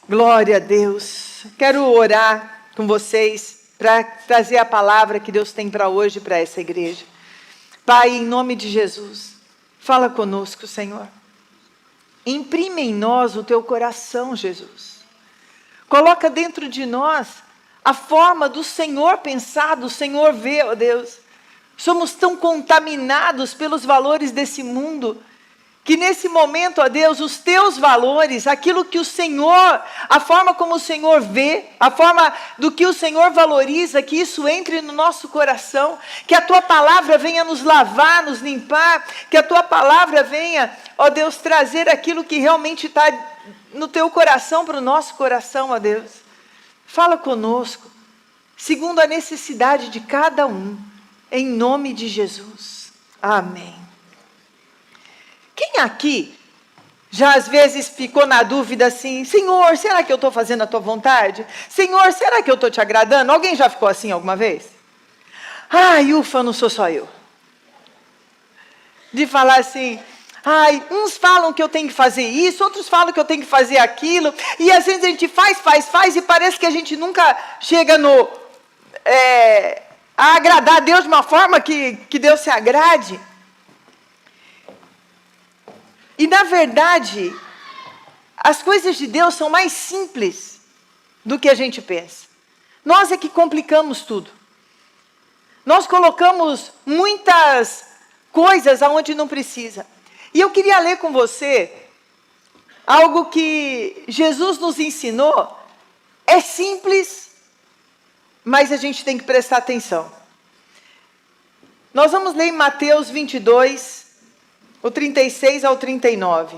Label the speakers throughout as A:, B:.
A: Glória a Deus. Quero orar com vocês para trazer a palavra que Deus tem para hoje, para essa igreja. Pai, em nome de Jesus, fala conosco, Senhor. Imprime em nós o teu coração, Jesus. Coloca dentro de nós a forma do Senhor pensar, do Senhor ver, ó Deus. Somos tão contaminados pelos valores desse mundo, que nesse momento, ó Deus, os teus valores, aquilo que o Senhor, a forma como o Senhor vê, a forma do que o Senhor valoriza, que isso entre no nosso coração, que a tua palavra venha nos lavar, nos limpar, que a tua palavra venha, ó Deus, trazer aquilo que realmente está no teu coração para o nosso coração, ó Deus. Fala conosco, segundo a necessidade de cada um, em nome de Jesus. Amém. Quem aqui já às vezes ficou na dúvida assim, Senhor, será que eu estou fazendo a tua vontade? Senhor, será que eu estou te agradando? Alguém já ficou assim alguma vez? Ai, ufa, não sou só eu. De falar assim, ai, uns falam que eu tenho que fazer isso, outros falam que eu tenho que fazer aquilo, e às vezes a gente faz, e parece que a gente nunca chega a agradar a Deus de uma forma que Deus se agrade. E, na verdade, as coisas de Deus são mais simples do que a gente pensa. Nós é que complicamos tudo. Nós colocamos muitas coisas aonde não precisa. E eu queria ler com você algo que Jesus nos ensinou. É simples, mas a gente tem que prestar atenção. Nós vamos ler em Mateus 22, o 36 ao 39,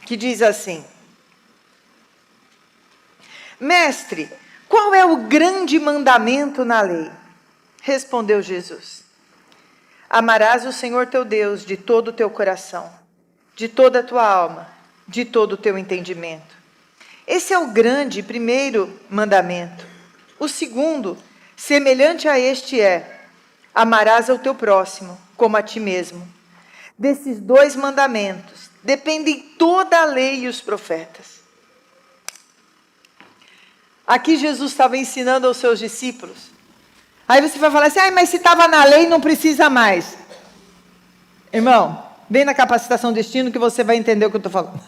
A: que diz assim: Mestre, qual é o grande mandamento na lei? Respondeu Jesus: Amarás o Senhor teu Deus de todo o teu coração, de toda a tua alma, de todo o teu entendimento. Esse é o grande e primeiro mandamento. O segundo, semelhante a este é: amarás ao teu próximo como a ti mesmo. Desses dois mandamentos dependem toda a lei e os profetas. Aqui Jesus estava ensinando aos seus discípulos. Aí você vai falar assim, mas se estava na lei não precisa mais. Irmão, vem na capacitação destino que você vai entender o que eu estou falando.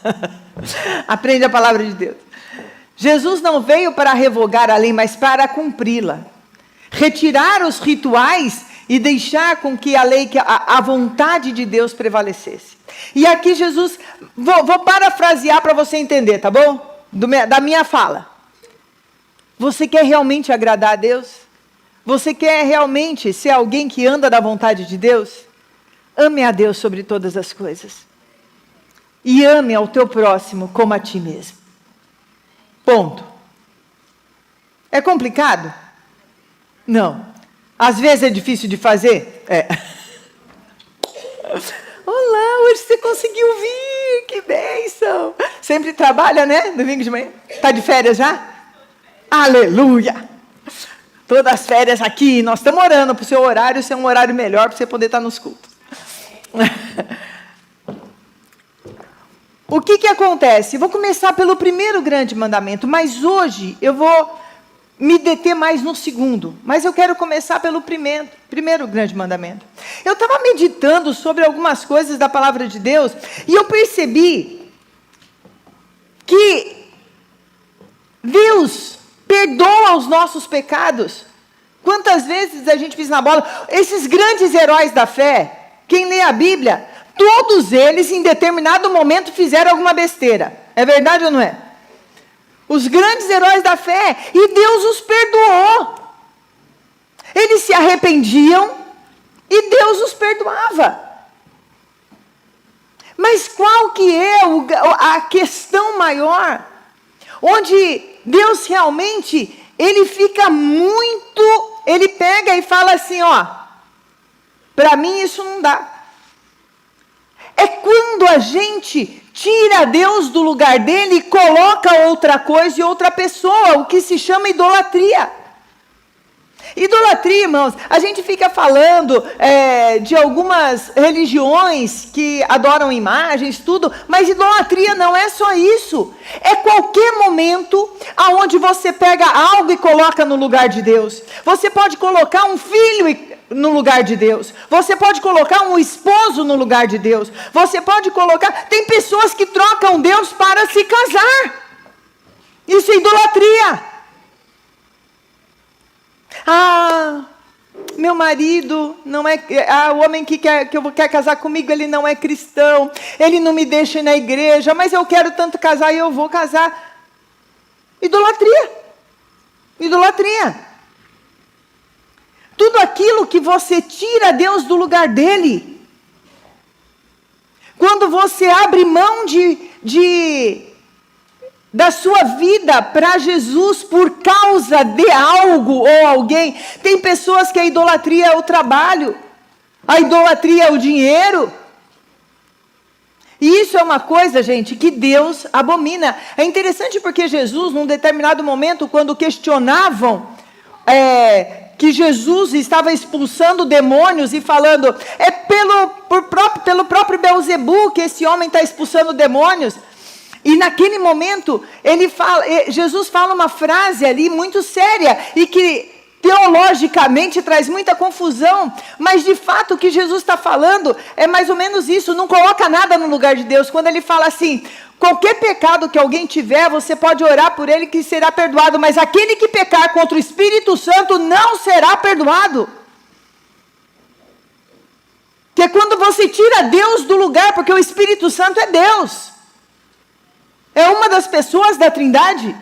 A: Aprende a palavra de Deus. Jesus não veio para revogar a lei, mas para cumpri-la. Retirar os rituais e deixar com que a lei, a vontade de Deus prevalecesse. E aqui Jesus, vou parafrasear para você entender, tá bom? Da minha fala. Você quer realmente agradar a Deus? Você quer realmente ser alguém que anda da vontade de Deus? Ame a Deus sobre todas as coisas. E ame ao teu próximo como a ti mesmo. Ponto. É complicado? Não. Às vezes é difícil de fazer? É. Olá, hoje você conseguiu vir, que bênção. Sempre trabalha, né? Domingo de manhã. Está de férias já? Aleluia. Todas as férias aqui, nós estamos orando para o seu horário ser um horário melhor para você poder estar nos cultos. O que acontece? Vou começar pelo primeiro grande mandamento, mas hoje eu vou me deter mais no segundo, mas eu quero começar pelo primeiro grande mandamento. Eu estava meditando sobre algumas coisas da palavra de Deus, e eu percebi que Deus perdoa os nossos pecados. Quantas vezes a gente pisa na bola? Esses grandes heróis da fé, quem lê a Bíblia, todos eles em determinado momento fizeram alguma besteira. É verdade ou não é? Os grandes heróis da fé, e Deus os perdoou. Eles se arrependiam e Deus os perdoava. Mas qual que é a questão maior? Onde Deus realmente, ele fica muito, ele pega e fala assim, para mim isso não dá. É quando a gente tira Deus do lugar dele e coloca outra coisa e outra pessoa, o que se chama idolatria. Idolatria, irmãos, a gente fica falando de algumas religiões que adoram imagens, tudo, mas idolatria não é só isso. É qualquer momento aonde você pega algo e coloca no lugar de Deus. Você pode colocar um filho no lugar de Deus. Você pode colocar um esposo no lugar de Deus. Você pode colocar... Tem pessoas que trocam Deus para se casar. Isso é idolatria. Meu marido não é... o homem que quer casar comigo, ele não é cristão. Ele não me deixa ir na igreja, mas eu quero tanto casar e eu vou casar. Idolatria. Idolatria. Tudo aquilo que você tira Deus do lugar dele. Quando você abre mão da sua vida para Jesus por causa de algo ou alguém. Tem pessoas que a idolatria é o trabalho. A idolatria é o dinheiro. E isso é uma coisa, gente, que Deus abomina. É interessante porque Jesus, num determinado momento, quando questionavam... que Jesus estava expulsando demônios e falando, pelo próprio Beelzebu que esse homem está expulsando demônios. E naquele momento, Jesus fala uma frase ali muito séria e que teologicamente traz muita confusão, mas de fato o que Jesus está falando é mais ou menos isso, não coloca nada no lugar de Deus, quando ele fala assim, qualquer pecado que alguém tiver, você pode orar por ele que será perdoado, mas aquele que pecar contra o Espírito Santo não será perdoado. Que é quando você tira Deus do lugar, porque o Espírito Santo é Deus. É uma das pessoas da Trindade.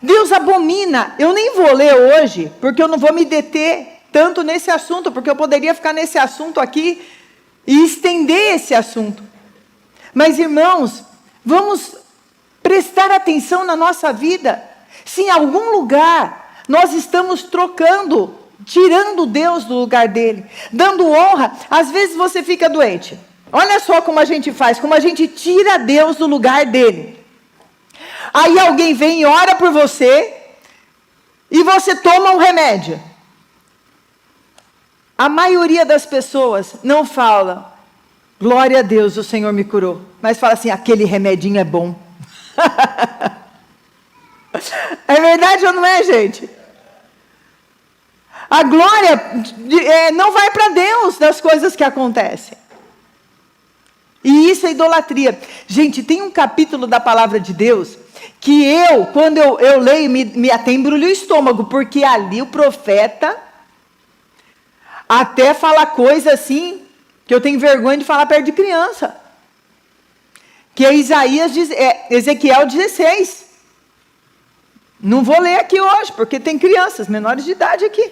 A: Deus abomina. Eu nem vou ler hoje, porque eu não vou me deter tanto nesse assunto, porque eu poderia ficar nesse assunto aqui e estender esse assunto. Mas, irmãos, vamos prestar atenção na nossa vida. Se em algum lugar nós estamos trocando, tirando Deus do lugar dele, dando honra, às vezes você fica doente. Olha só como a gente faz, como a gente tira Deus do lugar dele. Aí alguém vem e ora por você, e você toma um remédio. A maioria das pessoas não fala, glória a Deus, o Senhor me curou. Mas fala assim, aquele remedinho é bom. É verdade ou não é, gente? A glória não vai para Deus das coisas que acontecem. E isso é idolatria. Gente, tem um capítulo da palavra de Deus que quando eu leio, me até embrulha o estômago, porque ali o profeta até fala coisa assim, que eu tenho vergonha de falar perto de criança. Que é Ezequiel 16. Não vou ler aqui hoje, porque tem crianças menores de idade aqui.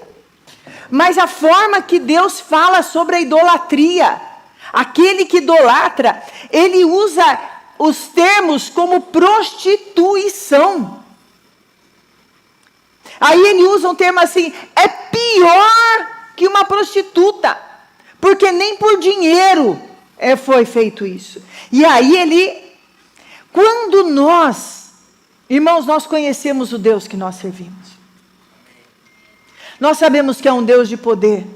A: Mas a forma que Deus fala sobre a idolatria, aquele que idolatra, ele usa os termos como prostituição. Aí ele usa um termo assim, é pior que uma prostituta, porque nem por dinheiro foi feito isso. E aí quando irmãos, nós conhecemos o Deus que nós servimos. Nós sabemos que é um Deus de poder,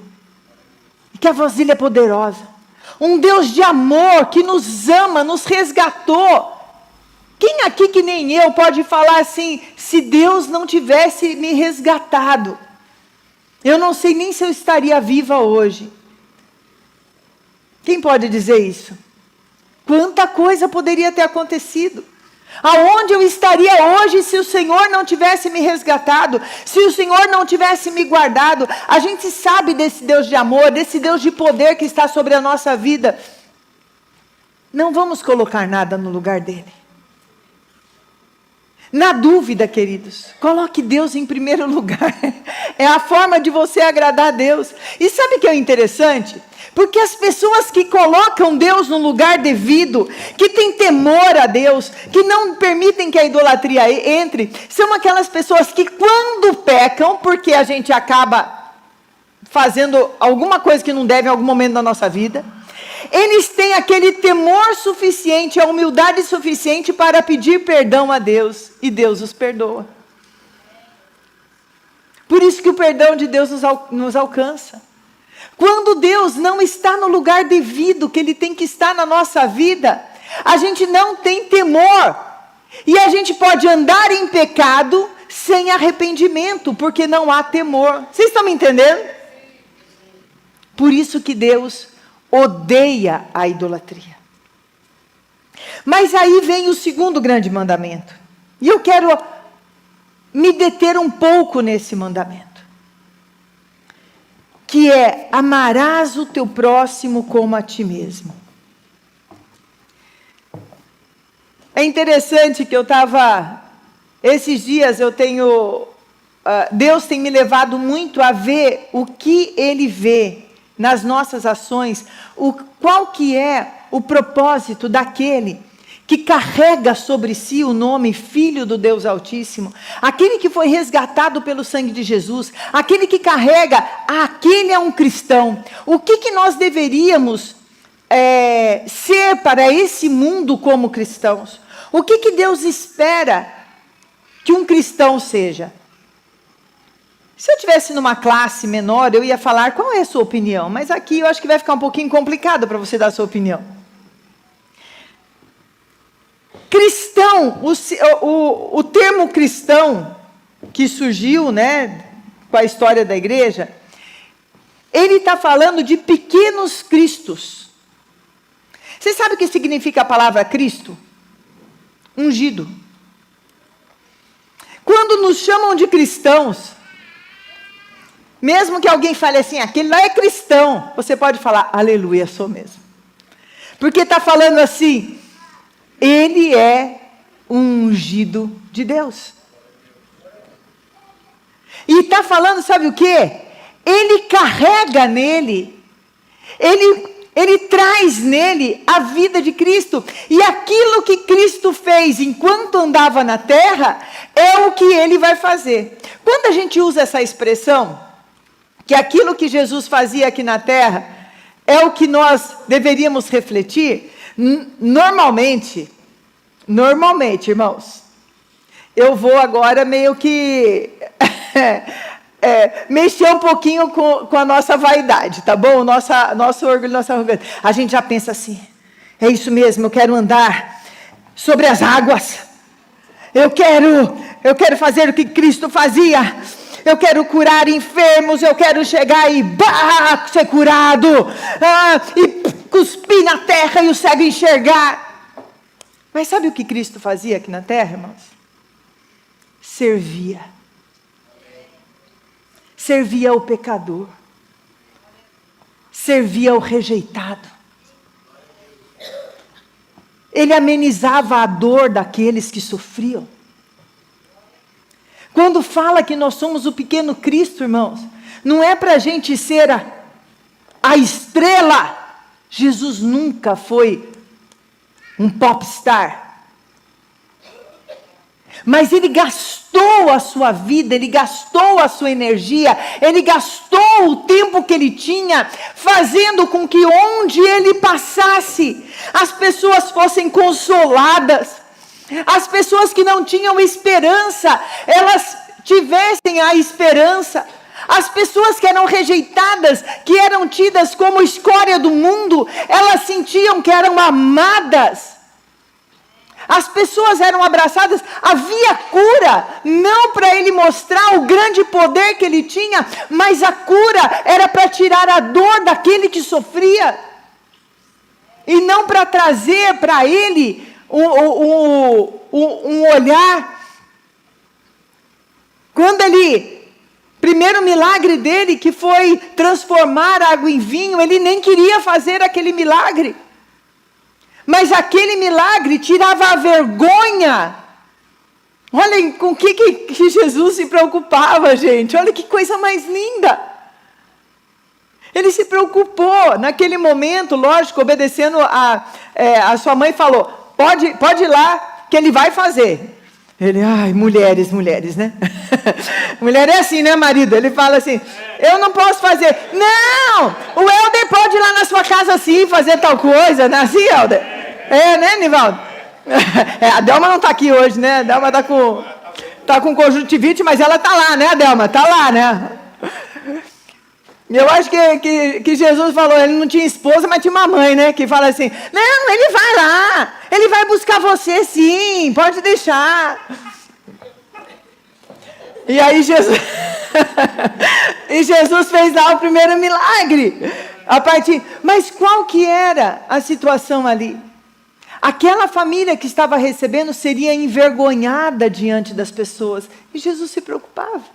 A: que a voz dele é poderosa. Um Deus de amor, que nos ama, nos resgatou. Quem aqui que nem eu pode falar assim, se Deus não tivesse me resgatado, eu não sei nem se eu estaria viva hoje. Quem pode dizer isso? Quanta coisa poderia ter acontecido. Aonde eu estaria hoje se o Senhor não tivesse me resgatado, se o Senhor não tivesse me guardado? A gente sabe desse Deus de amor, desse Deus de poder que está sobre a nossa vida. Não vamos colocar nada no lugar dele. Na dúvida, queridos, coloque Deus em primeiro lugar. É a forma de você agradar a Deus. E sabe o que é interessante? Porque as pessoas que colocam Deus no lugar devido, que têm temor a Deus, que não permitem que a idolatria entre, são aquelas pessoas que quando pecam, porque a gente acaba fazendo alguma coisa que não deve em algum momento da nossa vida, eles têm aquele temor suficiente, a humildade suficiente para pedir perdão a Deus, e Deus os perdoa. Por isso que o perdão de Deus nos alcança. Quando Deus não está no lugar devido, que Ele tem que estar na nossa vida, a gente não tem temor E a gente pode andar em pecado sem arrependimento, porque não há temor. Vocês estão me entendendo? Por isso que Deus odeia a idolatria. Mas aí vem o segundo grande mandamento. E eu quero me deter um pouco nesse mandamento. Que é: amarás o teu próximo como a ti mesmo. É interessante que esses dias Deus tem me levado muito a ver o que Ele vê nas nossas ações, qual que é o propósito daquele que carrega sobre si o nome Filho do Deus Altíssimo, aquele que foi resgatado pelo sangue de Jesus, aquele que carrega, aquele é um cristão. O que nós deveríamos ser para esse mundo como cristãos? O que Deus espera que um cristão seja? Se eu estivesse numa classe menor, eu ia falar qual é a sua opinião, mas aqui eu acho que vai ficar um pouquinho complicado para você dar a sua opinião. Cristão, o termo cristão que surgiu, né, com a história da igreja, ele está falando de pequenos cristos. Você sabe o que significa a palavra Cristo? Ungido. Quando nos chamam de cristãos, mesmo que alguém fale assim, aquele lá é cristão, você pode falar, aleluia, sou mesmo. Porque está falando assim, ele é um ungido de Deus. E está falando, sabe o quê? Ele carrega nele, ele traz nele a vida de Cristo. E aquilo que Cristo fez enquanto andava na terra, é o que ele vai fazer. Quando a gente usa essa expressão, que aquilo que Jesus fazia aqui na terra, é o que nós deveríamos refletir, normalmente, irmãos, eu vou agora meio que mexer um pouquinho com a nossa vaidade, tá bom? Nosso orgulho, nossa arrogância. A gente já pensa assim, é isso mesmo, eu quero andar sobre as águas. Eu quero fazer o que Cristo fazia. Eu quero curar enfermos, eu quero chegar e ser curado. E cuspir na terra e o cego enxergar. Mas sabe o que Cristo fazia aqui na terra, irmãos? Servia. Servia ao pecador. Servia ao rejeitado. Ele amenizava a dor daqueles que sofriam. Quando fala que nós somos o pequeno Cristo, irmãos, não é para a gente ser a estrela. Jesus nunca foi um popstar. Mas ele gastou a sua vida, ele gastou a sua energia, ele gastou o tempo que ele tinha, fazendo com que onde ele passasse, as pessoas fossem consoladas. As pessoas que não tinham esperança, elas tivessem a esperança. As pessoas que eram rejeitadas, que eram tidas como escória do mundo, elas sentiam que eram amadas. As pessoas eram abraçadas, havia cura, não para ele mostrar o grande poder que ele tinha, mas a cura era para tirar a dor daquele que sofria, e não para trazer para ele um olhar. Quando primeiro milagre dele, que foi transformar água em vinho, ele nem queria fazer aquele milagre, mas aquele milagre tirava a vergonha. Olhem com o que Jesus se preocupava, gente, olha que coisa mais linda. Ele se preocupou, naquele momento, lógico, obedecendo a sua mãe, falou, pode ir lá, que ele vai fazer. Ele, mulheres, né? Mulher é assim, né, marido? Ele fala assim, eu não posso fazer. Não, o Helder pode ir lá na sua casa sim, fazer tal coisa, não é assim, Helder? Né, Nivaldo? A Delma não está aqui hoje, né? A Delma está com conjuntivite, mas ela está lá, né, a Delma? Está lá, né? Eu acho que Jesus falou, ele não tinha esposa, mas tinha uma mãe, né? Que fala assim, não, ele vai lá, ele vai buscar você sim, pode deixar. E aí Jesus, e Jesus fez lá o primeiro milagre. Mas qual que era a situação ali? Aquela família que estava recebendo seria envergonhada diante das pessoas. E Jesus se preocupava.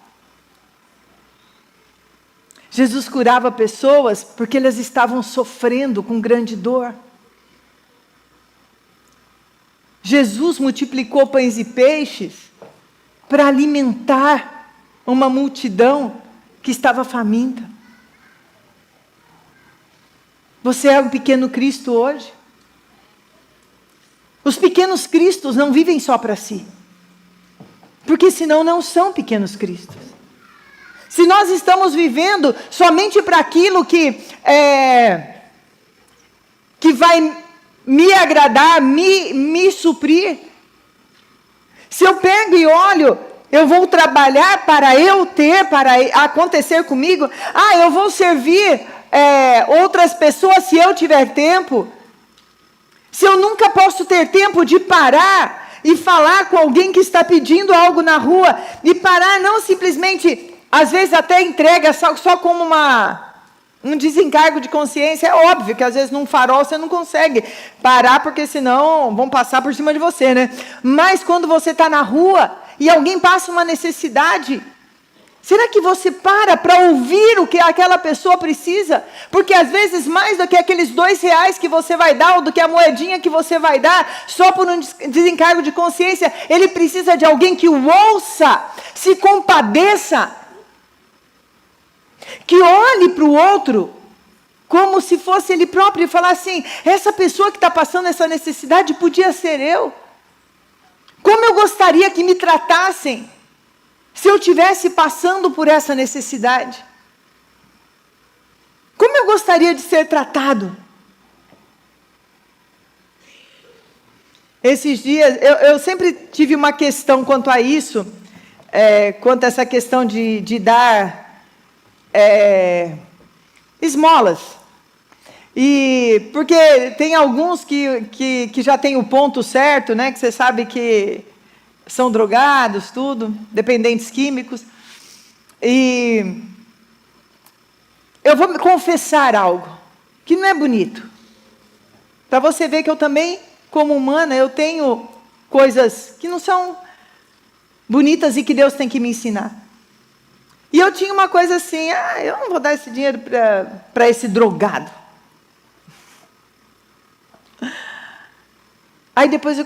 A: Jesus curava pessoas porque elas estavam sofrendo com grande dor. Jesus multiplicou pães e peixes para alimentar uma multidão que estava faminta. Você é um pequeno Cristo hoje? Os pequenos Cristos não vivem só para si, porque senão não são pequenos Cristos. Se nós estamos vivendo somente para aquilo que vai me agradar, me suprir. Se eu pego e olho, eu vou trabalhar para eu ter, para acontecer comigo. Eu vou servir outras pessoas se eu tiver tempo. Se eu nunca posso ter tempo de parar e falar com alguém que está pedindo algo na rua, e parar não simplesmente... Às vezes até entrega só como um desencargo de consciência. É óbvio que às vezes num farol você não consegue parar, porque senão vão passar por cima de você, né? Mas quando você está na rua e alguém passa uma necessidade, será que você para ouvir o que aquela pessoa precisa? Porque às vezes mais do que aqueles R$2 que você vai dar, ou do que a moedinha que você vai dar, só por um desencargo de consciência, ele precisa de alguém que o ouça, se compadeça, que olhe para o outro como se fosse ele próprio e falar assim, essa pessoa que está passando essa necessidade podia ser eu. Como eu gostaria que me tratassem se eu estivesse passando por essa necessidade. Como eu gostaria de ser tratado. Esses dias, eu sempre tive uma questão quanto a isso, quanto a essa questão de dar esmolas. E porque tem alguns que já tem o ponto certo, né? Que você sabe que são drogados, tudo, dependentes químicos. E eu vou me confessar algo que não é bonito. Para você ver que eu também, como humana, eu tenho coisas que não são bonitas e que Deus tem que me ensinar. E eu tinha uma coisa assim, eu não vou dar esse dinheiro para esse drogado. Aí depois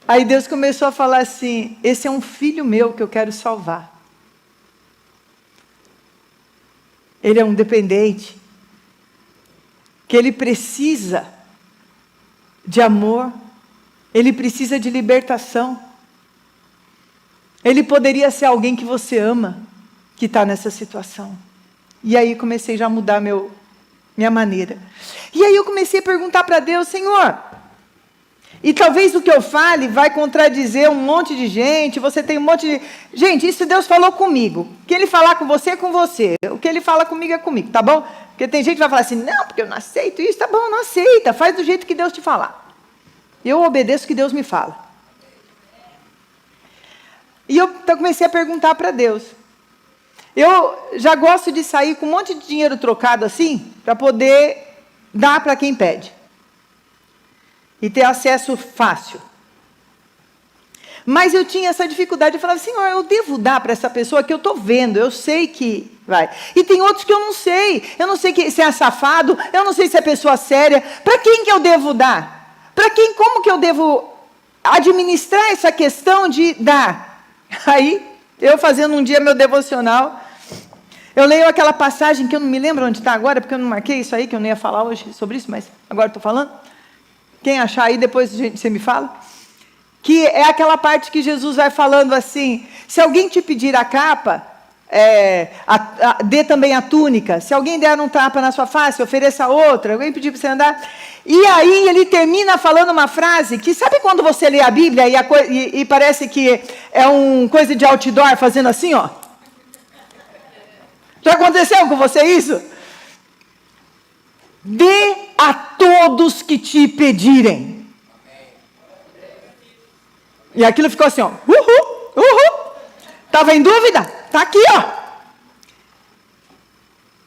A: aí Deus começou a falar assim, esse é um filho meu que eu quero salvar. Ele é um dependente, que ele precisa de amor, ele precisa de libertação. Ele poderia ser alguém que você ama, que está nessa situação. E aí comecei já a mudar minha maneira. E aí eu comecei a perguntar para Deus, Senhor, e talvez o que eu fale vai contradizer um monte de gente, você tem um monte de... Gente, isso Deus falou comigo. O que Ele falar com você é com você. O que Ele fala comigo é comigo, tá bom? Porque tem gente que vai falar assim, não, porque eu não aceito isso, tá bom, não aceita, faz do jeito que Deus te falar. Eu obedeço o que Deus me fala. E eu comecei a perguntar para Deus. Eu já gosto de sair com um monte de dinheiro trocado assim, para poder dar para quem pede. E ter acesso fácil. Mas eu tinha essa dificuldade, eu falava, Senhor, eu devo dar para essa pessoa que eu estou vendo, eu sei que vai. E tem outros que eu não sei se é safado, eu não sei se é pessoa séria. Para quem que eu devo dar? Como que eu devo administrar essa questão de dar? Aí, eu fazendo um dia meu devocional, eu leio aquela passagem que eu não me lembro onde está agora, porque eu não marquei isso aí, que eu não ia falar hoje sobre isso, mas agora estou falando. Quem achar aí, depois você me fala. Que é aquela parte que Jesus vai falando assim, se alguém te pedir a capa, dê também a túnica. Se alguém der um tapa na sua face, ofereça outra. Alguém pedir para você andar. E aí ele termina falando uma frase que, sabe quando você lê a Bíblia e parece que é uma coisa de outdoor, fazendo assim, ó? Já aconteceu com você isso? Dê a todos que te pedirem. E aquilo ficou assim, ó. Uhul. Estava em dúvida? Está aqui, ó.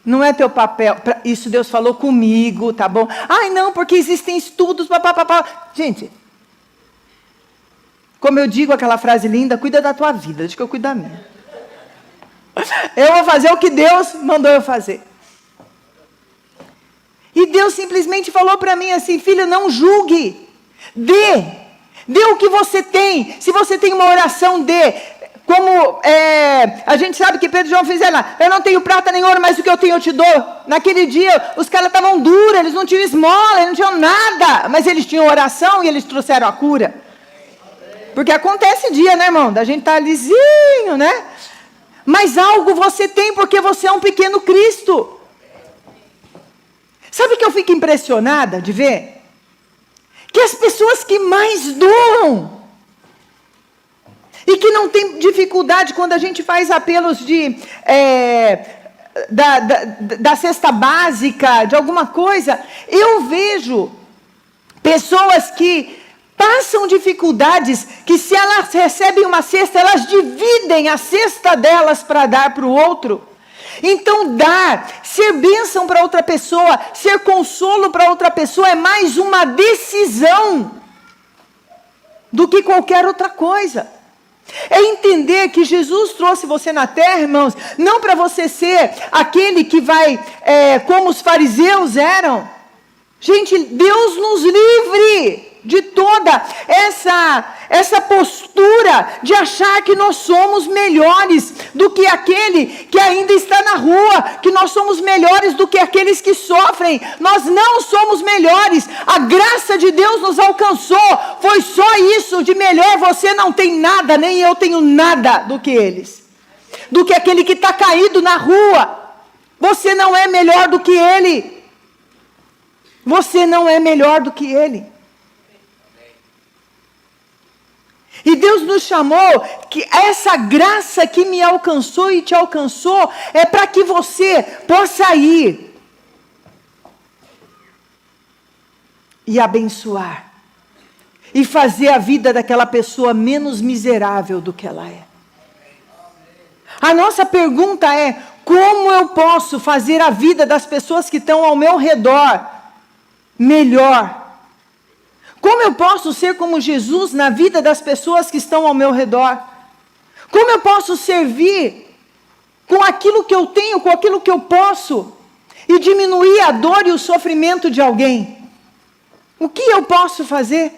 A: Não é teu papel. Isso Deus falou comigo, tá bom? Ai, não, porque existem estudos. Gente, como eu digo aquela frase linda, cuida da tua vida, deixa que eu cuido da minha. Eu vou fazer o que Deus mandou eu fazer. E Deus simplesmente falou para mim assim, filho, não julgue. Dê o que você tem. Se você tem uma oração, dê. Como a gente sabe que Pedro e João fizeram lá. Eu não tenho prata nem ouro, mas o que eu tenho eu te dou. Naquele dia, os caras estavam duros, eles não tinham esmola, eles não tinham nada. Mas eles tinham oração e eles trouxeram a cura. Porque acontece dia, né, irmão? Da gente tá lisinho, né? Mas algo você tem porque você é um pequeno Cristo. Sabe que eu fico impressionada de ver? Que as pessoas que mais doam e que não tem dificuldade quando a gente faz apelos da cesta básica, de alguma coisa, eu vejo pessoas que passam dificuldades, que se elas recebem uma cesta, elas dividem a cesta delas para dar para o outro. Então ser bênção para outra pessoa, ser consolo para outra pessoa é mais uma decisão do que qualquer outra coisa. É entender que Jesus trouxe você na terra, irmãos, não para você ser aquele que vai, como os fariseus eram. Gente, Deus nos livre de toda essa postura de achar que nós somos melhores do que aquele que ainda está na rua, que nós somos melhores do que aqueles que sofrem. Nós não somos melhores. A graça de Deus nos alcançou. Foi só isso de melhor. Você não tem nada, nem eu tenho nada do que eles. Do que aquele que está caído na rua. Você não é melhor do que ele. Você não é melhor do que ele. E Deus nos chamou, que essa graça que me alcançou e te alcançou, é para que você possa ir e abençoar, e fazer a vida daquela pessoa menos miserável do que ela é. A nossa pergunta é, como eu posso fazer a vida das pessoas que estão ao meu redor melhor? Como eu posso ser como Jesus na vida das pessoas que estão ao meu redor? Como eu posso servir com aquilo que eu tenho, com aquilo que eu posso, e diminuir a dor e o sofrimento de alguém? O que eu posso fazer?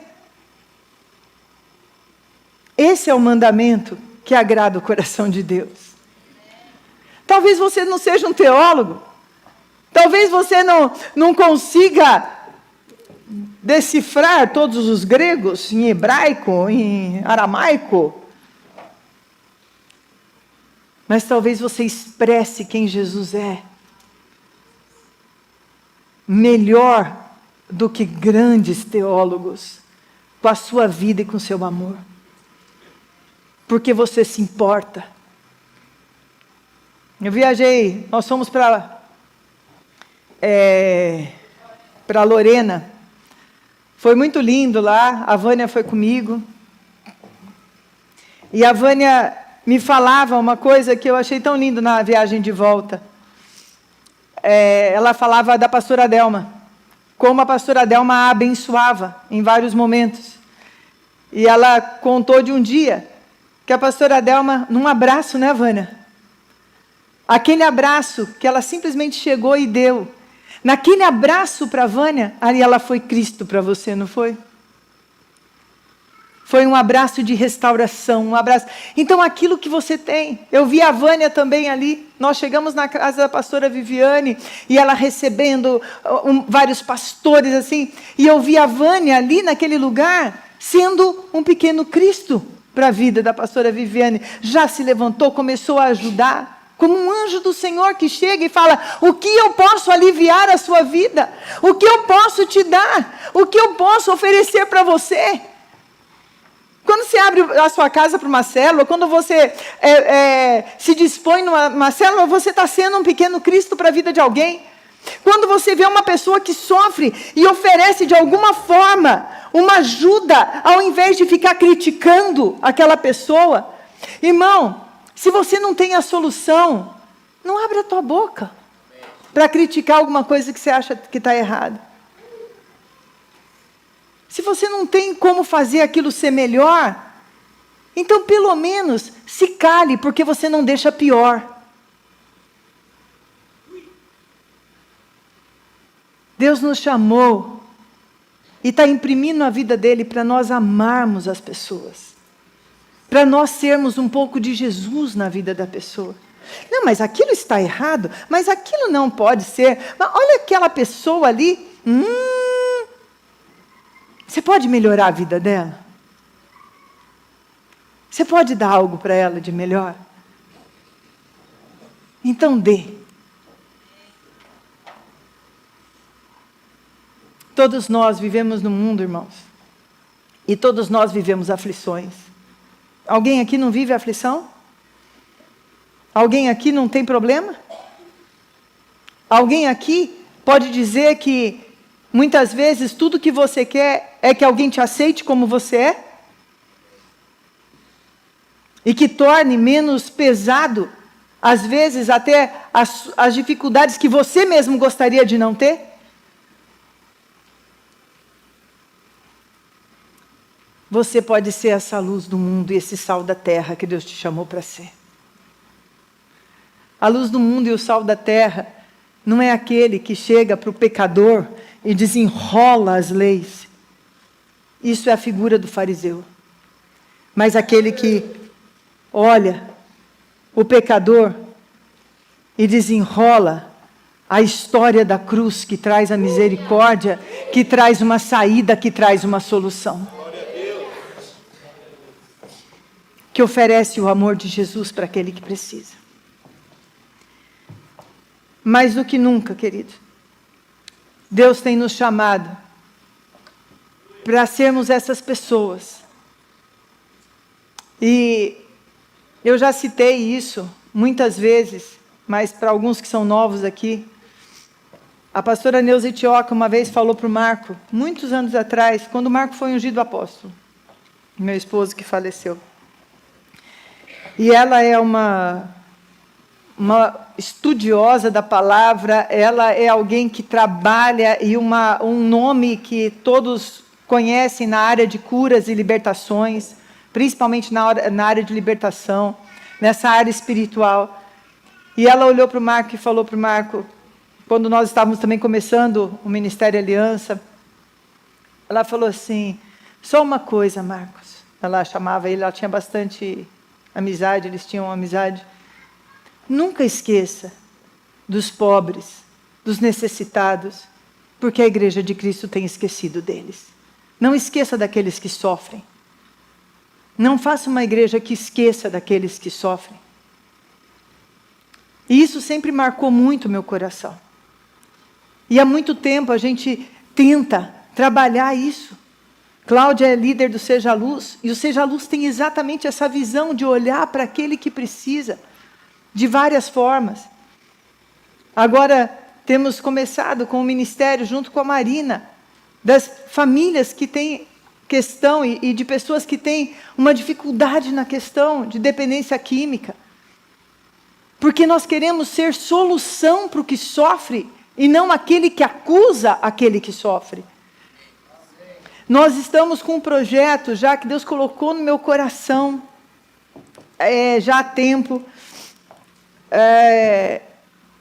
A: Esse é o mandamento que agrada o coração de Deus. Talvez você não seja um teólogo, talvez você não consiga decifrar todos os gregos em hebraico, em aramaico. Mas talvez você expresse quem Jesus é melhor do que grandes teólogos, com a sua vida e com o seu amor. Porque você se importa. Eu viajei, nós fomos para Lorena. Foi muito lindo lá, a Vânia foi comigo. E a Vânia me falava uma coisa que eu achei tão lindo na viagem de volta. Ela falava da pastora Delma, como a pastora Delma a abençoava em vários momentos. E ela contou de um dia que a pastora Delma, num abraço, né, Vânia? Aquele abraço que ela simplesmente chegou e deu. Naquele abraço para a Vânia, ali ela foi Cristo para você, não foi? Foi um abraço de restauração, um abraço. Então, aquilo que você tem. Eu vi a Vânia também ali. Nós chegamos na casa da pastora Viviane, e ela recebendo vários pastores, assim. E eu vi a Vânia ali naquele lugar, sendo um pequeno Cristo para a vida da pastora Viviane. Já se levantou, começou a ajudar. Como um anjo do Senhor que chega e fala, o que eu posso aliviar a sua vida? O que eu posso te dar? O que eu posso oferecer para você? Quando você abre abre a sua casa para uma célula, quando você se dispõe numa célula, você está sendo um pequeno Cristo para a vida de alguém. Quando você vê uma pessoa que sofre e oferece de alguma forma uma ajuda, ao invés de ficar criticando aquela pessoa. Irmão, se você não tem a solução, não abre a tua boca para criticar alguma coisa que você acha que está errada. Se você não tem como fazer aquilo ser melhor, então pelo menos se cale, porque você não deixa pior. Deus nos chamou e está imprimindo a vida dele para nós amarmos as pessoas. Para nós sermos um pouco de Jesus na vida da pessoa. Não, mas aquilo está errado, mas aquilo não pode ser. Mas olha aquela pessoa ali. Você pode melhorar a vida dela? Você pode dar algo para ela de melhor? Então dê. Todos nós vivemos no mundo, irmãos. E todos nós vivemos aflições. Alguém aqui não vive aflição? Alguém aqui não tem problema? Alguém aqui pode dizer que muitas vezes tudo que você quer é que alguém te aceite como você é? E que torne menos pesado, às vezes até as dificuldades que você mesmo gostaria de não ter? Você pode ser essa luz do mundo e esse sal da terra que Deus te chamou para ser. A luz do mundo e o sal da terra não é aquele que chega para o pecador e desenrola as leis. Isso é a figura do fariseu. Mas aquele que olha o pecador e desenrola a história da cruz, que traz a misericórdia, que traz uma saída, que traz uma solução. Que oferece o amor de Jesus para aquele que precisa. Mais do que nunca, querido, Deus tem nos chamado para sermos essas pessoas. E eu já citei isso muitas vezes, mas para alguns que são novos aqui, a pastora Neuza Itioca uma vez falou para o Marco, muitos anos atrás, quando o Marco foi ungido apóstolo, meu esposo que faleceu. E ela é uma estudiosa da palavra, ela é alguém que trabalha, e um nome que todos conhecem na área de curas e libertações, principalmente na área de libertação, nessa área espiritual. E ela olhou para o Marco e falou para o Marco, quando nós estávamos também começando o Ministério Aliança, ela falou assim, só uma coisa, Marcos. Ela chamava ele, ela tinha bastante amizade, eles tinham amizade. Nunca esqueça dos pobres, dos necessitados, porque a Igreja de Cristo tem esquecido deles. Não esqueça daqueles que sofrem. Não faça uma igreja que esqueça daqueles que sofrem. E isso sempre marcou muito o meu coração. E há muito tempo a gente tenta trabalhar isso. Cláudia é líder do Seja Luz, e o Seja Luz tem exatamente essa visão de olhar para aquele que precisa, de várias formas. Agora, temos começado com o ministério, junto com a Marina, das famílias que têm questão e de pessoas que têm uma dificuldade na questão de dependência química. Porque nós queremos ser solução para o que sofre, e não aquele que acusa aquele que sofre. Nós estamos com um projeto, já que Deus colocou no meu coração, já há tempo,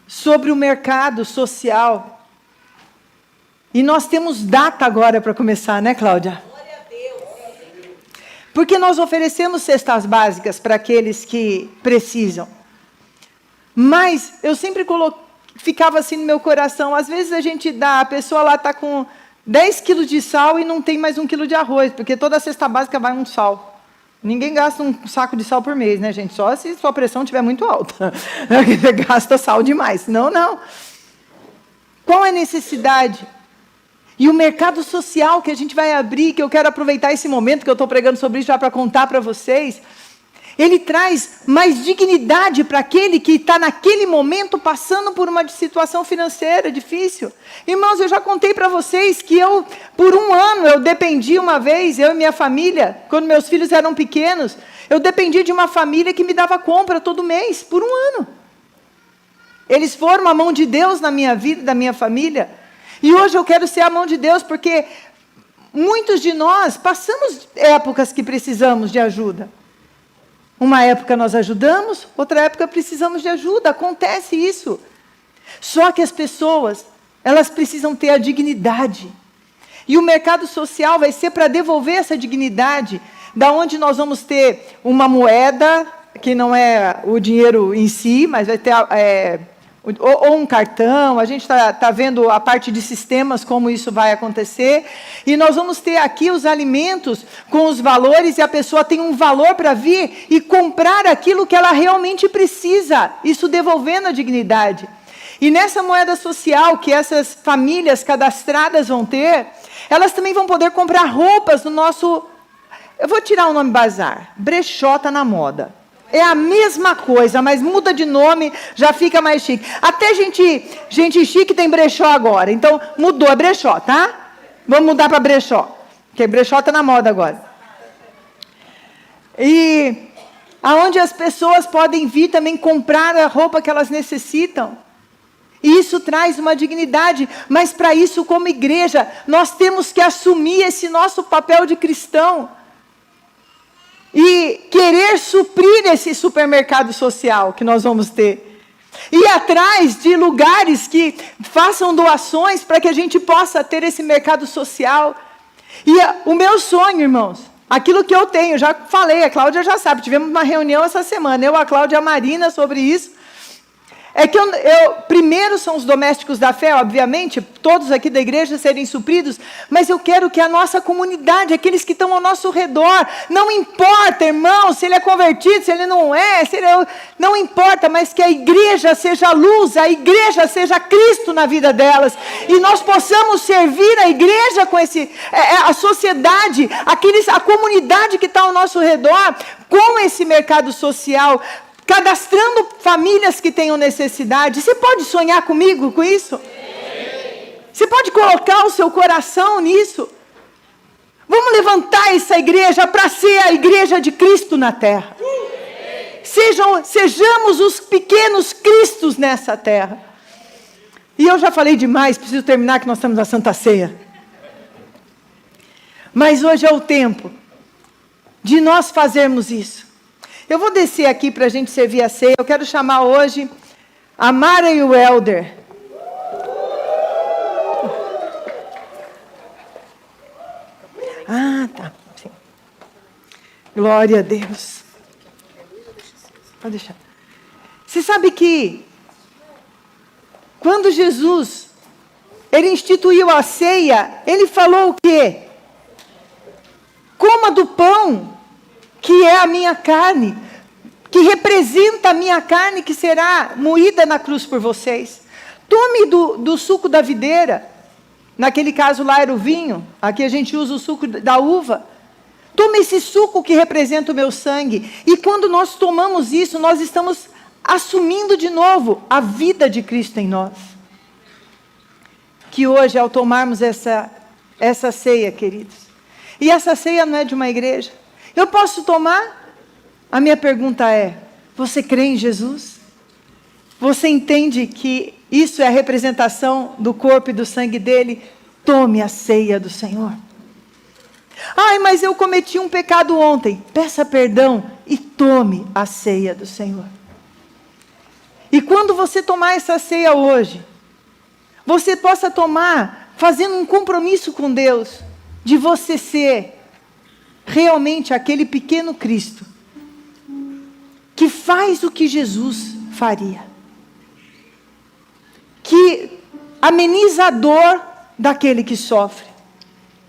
A: sobre o mercado social. E nós temos data agora para começar, né, Cláudia? Glória a Deus. Porque nós oferecemos cestas básicas para aqueles que precisam. Mas eu sempre ficava assim no meu coração, às vezes a gente dá, a pessoa lá está com 10 quilos de sal e não tem mais 1 quilo de arroz, porque toda a cesta básica vai um sal. Ninguém gasta um saco de sal por mês, né, gente? Só se sua pressão estiver muito alta. Você gasta sal demais. Não. Qual é a necessidade? E o mercado social que a gente vai abrir, que eu quero aproveitar esse momento que eu estou pregando sobre isso já para contar para vocês, ele traz mais dignidade para aquele que está naquele momento passando por uma situação financeira difícil. Irmãos, eu já contei para vocês que por um ano, eu dependi uma vez, eu e minha família, quando meus filhos eram pequenos, eu dependi de uma família que me dava compra todo mês, por um ano. Eles foram a mão de Deus na minha vida, da minha família. E hoje eu quero ser a mão de Deus, porque muitos de nós passamos épocas que precisamos de ajuda. Uma época nós ajudamos, outra época precisamos de ajuda. Acontece isso. Só que as pessoas, elas precisam ter a dignidade. E o mercado social vai ser para devolver essa dignidade, da onde nós vamos ter uma moeda, que não é o dinheiro em si, mas vai ter ou um cartão. A gente está vendo a parte de sistemas, como isso vai acontecer, e nós vamos ter aqui os alimentos com os valores, e a pessoa tem um valor para vir e comprar aquilo que ela realmente precisa, isso devolvendo a dignidade. E nessa moeda social que essas famílias cadastradas vão ter, elas também vão poder comprar roupas no nosso, eu vou tirar o nome bazar, brechó está na moda. É a mesma coisa, mas muda de nome, já fica mais chique. Até gente chique tem brechó agora. Então, mudou, é brechó, tá? Vamos mudar para brechó. Porque brechó está na moda agora. E aonde as pessoas podem vir também comprar a roupa que elas necessitam. E isso traz uma dignidade. Mas para isso, como igreja, nós temos que assumir esse nosso papel de cristão. E querer suprir esse supermercado social que nós vamos ter. Ir atrás de lugares que façam doações para que a gente possa ter esse mercado social. E o meu sonho, irmãos, aquilo que eu tenho, já falei, a Cláudia já sabe, tivemos uma reunião essa semana, eu, a Cláudia e a Marina, sobre isso. É que primeiro são os domésticos da fé, obviamente, todos aqui da igreja serem supridos, mas eu quero que a nossa comunidade, aqueles que estão ao nosso redor, não importa, irmão, se ele é convertido, se ele não é, não importa, mas que a igreja seja luz, a igreja seja Cristo na vida delas, e nós possamos servir a igreja com a sociedade, a comunidade que está ao nosso redor, com esse mercado social, cadastrando famílias que tenham necessidade. Você pode sonhar comigo com isso? Você pode colocar o seu coração nisso? Vamos levantar essa igreja para ser a igreja de Cristo na terra. Sejamos os pequenos Cristos nessa terra. E eu já falei demais, preciso terminar que nós estamos na Santa Ceia. Mas hoje é o tempo de nós fazermos isso. Eu vou descer aqui para a gente servir a ceia. Eu quero chamar hoje a Mara e o Helder. Ah, tá. Sim. Glória a Deus. Pode deixar. Você sabe que quando Jesus ele instituiu a ceia, ele falou o quê? Coma do pão, que é a minha carne, que representa a minha carne, que será moída na cruz por vocês. Tome do suco da videira, naquele caso lá era o vinho, aqui a gente usa o suco da uva. Tome esse suco que representa o meu sangue, e quando nós tomamos isso, nós estamos assumindo de novo a vida de Cristo em nós. Que hoje, ao tomarmos essa ceia, queridos, e essa ceia não é de uma igreja, eu posso tomar? A minha pergunta é, você crê em Jesus? Você entende que isso é a representação do corpo e do sangue dele? Tome a ceia do Senhor. Ai, mas eu cometi um pecado ontem. Peça perdão e tome a ceia do Senhor. E quando você tomar essa ceia hoje, você possa tomar fazendo um compromisso com Deus, de você ser realmente aquele pequeno Cristo, que faz o que Jesus faria, que ameniza a dor daquele que sofre,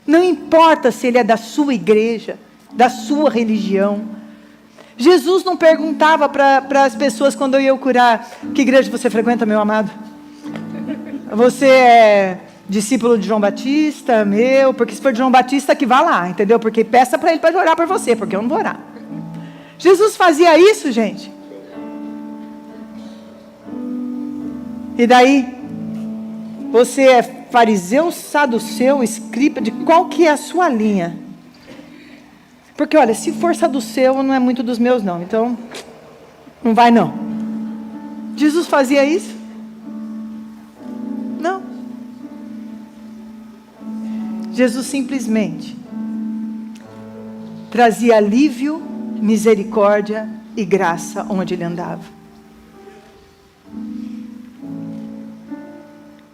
A: não importa se ele é da sua igreja, da sua religião. Jesus não perguntava para as pessoas quando eu ia curar, que igreja você frequenta, meu amado? Você é discípulo de João Batista, meu, porque se for de João Batista que vá lá, entendeu? Porque peça para ele para orar por você, porque eu não vou orar. Jesus fazia isso, gente. E daí, você é fariseu, saduceu, escriba, de qual que é a sua linha? Porque olha, se for saduceu, não é muito dos meus não, então não vai não. Jesus fazia isso? Não. Jesus simplesmente trazia alívio, misericórdia e graça onde ele andava.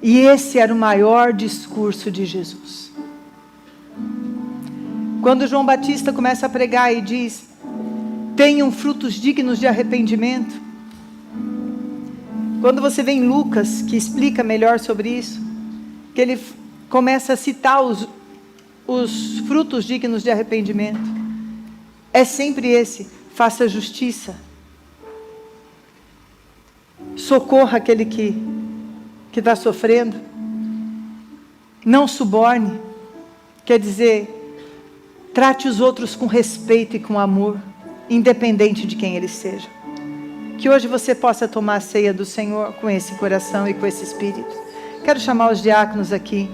A: E esse era o maior discurso de Jesus. Quando João Batista começa a pregar e diz: tenham frutos dignos de arrependimento. Quando você vê em Lucas, que explica melhor sobre isso, que ele começa a citar os frutos dignos de arrependimento, é sempre esse: faça justiça, socorra aquele que está sofrendo, não suborne, quer dizer, trate os outros com respeito e com amor, independente de quem eles sejam. Que hoje você possa tomar a ceia do Senhor com esse coração e com esse espírito. Quero chamar os diáconos aqui.